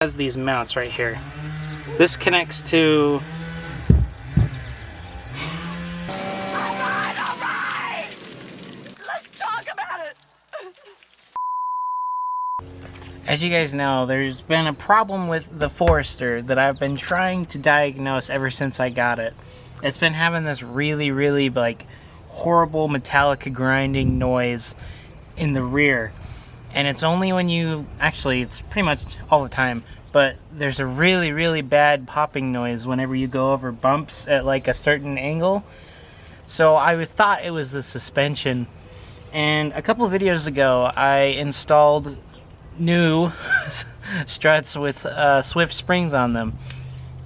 Has these mounts right here. This connects to Alright! Let's talk about it. As you guys know, there's been a problem with the Forester that I've been trying to diagnose ever since I got it. It's been having this really like horrible metallic grinding noise in the rear. And it's only when you, actually it's pretty much all the time, but there's a really bad popping noise whenever you go over bumps at like a certain angle. So I thought it was the suspension. And a couple of videos ago I installed new struts with Swift springs on them.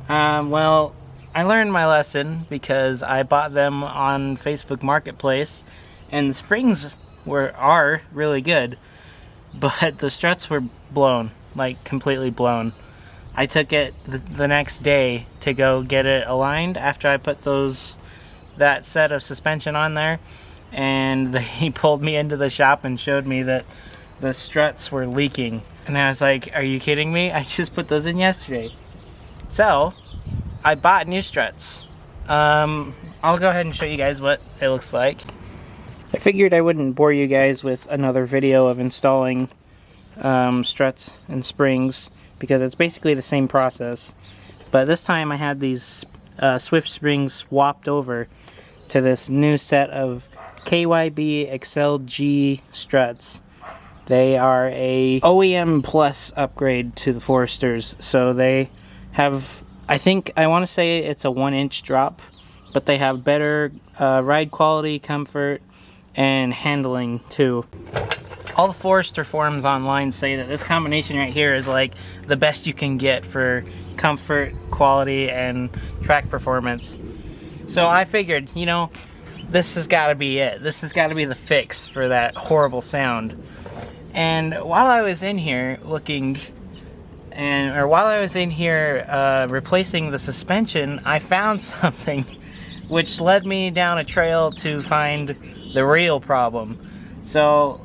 Well, I learned my lesson because I bought them on Facebook Marketplace, and the springs are really good. But the struts were blown, like completely blown. I took it the next day to go get it aligned after I put that set of suspension on there, and he pulled me into the shop and showed me that the struts were leaking. And I was like, are you kidding me? I just put those in yesterday. So I bought new struts. I'll go ahead and show you guys what it looks like. I figured I wouldn't bore you guys with another video of installing struts and springs because it's basically the same process. But this time I had these Swift springs swapped over to this new set of KYB Excel G struts. They are a OEM Plus upgrade to the Foresters. So they have, I want to say it's a 1-inch drop, but they have better ride quality, comfort, and handling too. All the Forester forums online say that this combination right here is like the best you can get for comfort, quality, and track performance. So I figured, you know, this has got to be it. This has got to be the fix for that horrible sound. And while I was in here replacing the suspension, I found something which led me down a trail to find the real problem. So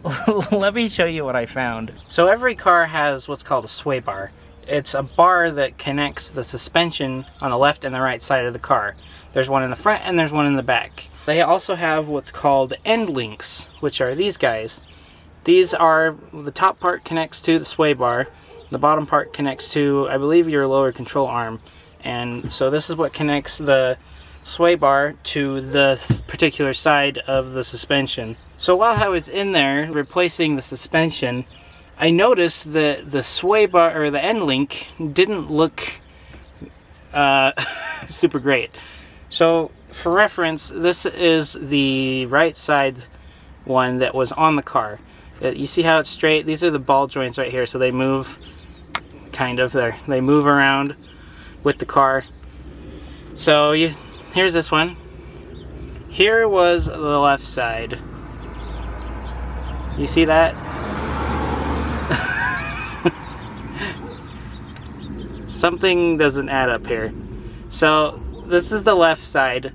let me show you what I found. So every car has what's called a sway bar. It's a bar that connects the suspension on the left and the right side of the car. There's one in the front and there's one in the back. They also have what's called end links, which are these guys. These are, the top part connects to the sway bar, the bottom part connects to, I believe, your lower control arm. And so this is what connects the sway bar to the particular side of the suspension. So while I was in there replacing the suspension, I noticed that the sway bar, or the end link, didn't look super great. So for reference, this is the right side one that was on the car. You see how it's straight? These are the ball joints right here, so they move kind of there. They move around with the car. So here's this one. Here was the left side. You see that? Something doesn't add up here. So this is the left side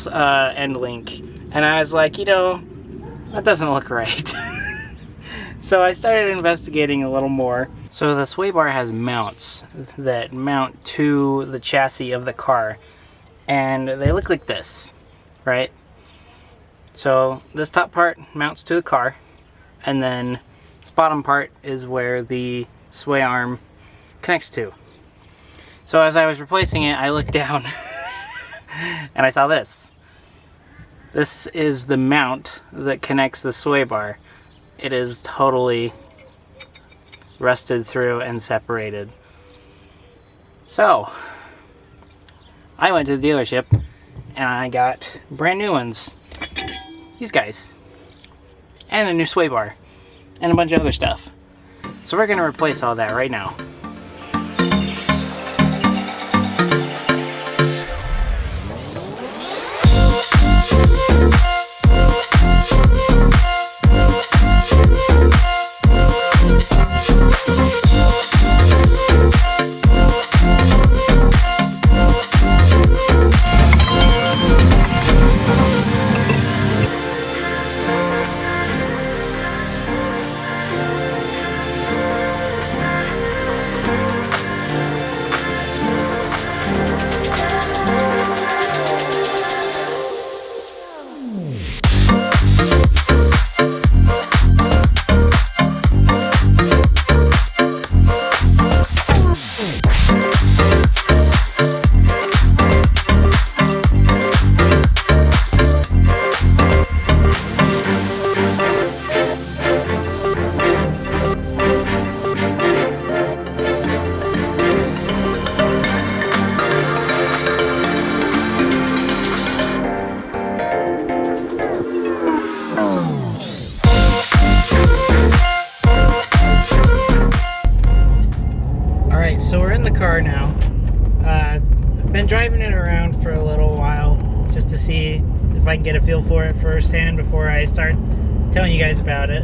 end link. And I was like, you know, that doesn't look right. So I started investigating a little more. So the sway bar has mounts that mount to the chassis of the car. And they look like this, right? So this top part mounts to the car, and then this bottom part is where the sway arm connects to. So as I was replacing it, I looked down and I saw this. This is the mount that connects the sway bar. It is totally rusted through and separated. So I went to the dealership and I got brand new ones. These guys. And a new sway bar. And a bunch of other stuff. So we're going to replace all that right now. so we're in the car now. I've been driving it around for a little while just to see if I can get a feel for it firsthand before I start telling you guys about it.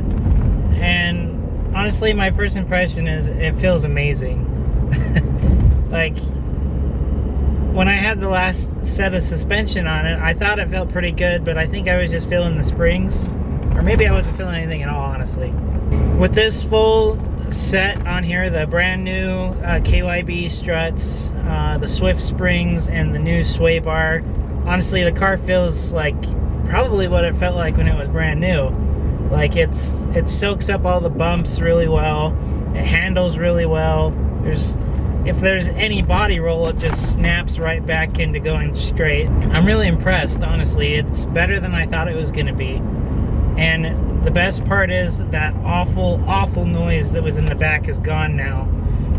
And honestly, my first impression is it feels amazing. Like, when I had the last set of suspension on it, I thought it felt pretty good, but I think I was just feeling the springs. Or maybe I wasn't feeling anything at all, honestly. With this full set on here, the brand new KYB struts, the Swift springs, and the new sway bar, honestly, the car feels like probably what it felt like when it was brand new. Like, it soaks up all the bumps really well. It handles really well. If there's any body roll, it just snaps right back into going straight. I'm really impressed, honestly. It's better than I thought it was gonna be. And the best part is that awful, awful noise that was in the back is gone now,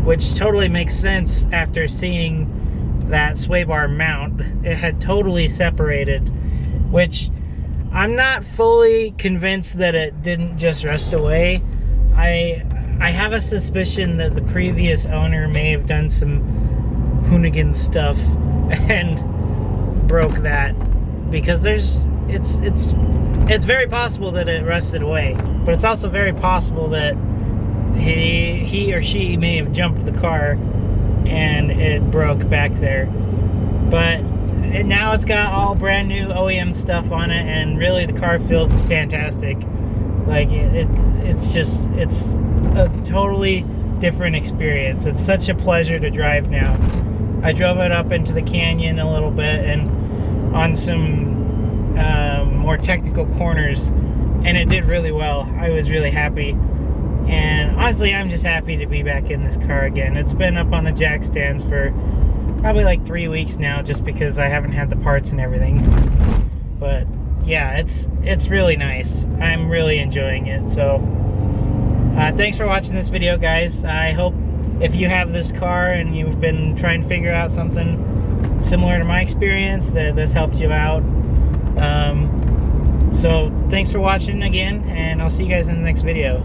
which totally makes sense after seeing that sway bar mount. It had totally separated, which I'm not fully convinced that it didn't just rust away. I have a suspicion that the previous owner may have done some hoonigan stuff and broke that, because it's very possible that it rusted away, but it's also very possible that he or she may have jumped the car and it broke back there. But now it's got all brand new OEM stuff on it, and really the car feels fantastic. Like, it's a totally different experience. It's such a pleasure to drive now. I drove it up into the canyon a little bit and on some more technical corners, and it did really well. I was really happy, and honestly, I'm just happy to be back in this car again. It's been up on the jack stands for probably like 3 weeks now, just because I haven't had the parts and everything. But yeah, it's really nice. I'm really enjoying it. So thanks for watching this video, guys. I hope if you have this car and you've been trying to figure out something similar to my experience, that this helped you out. So thanks for watching again, and I'll see you guys in the next video.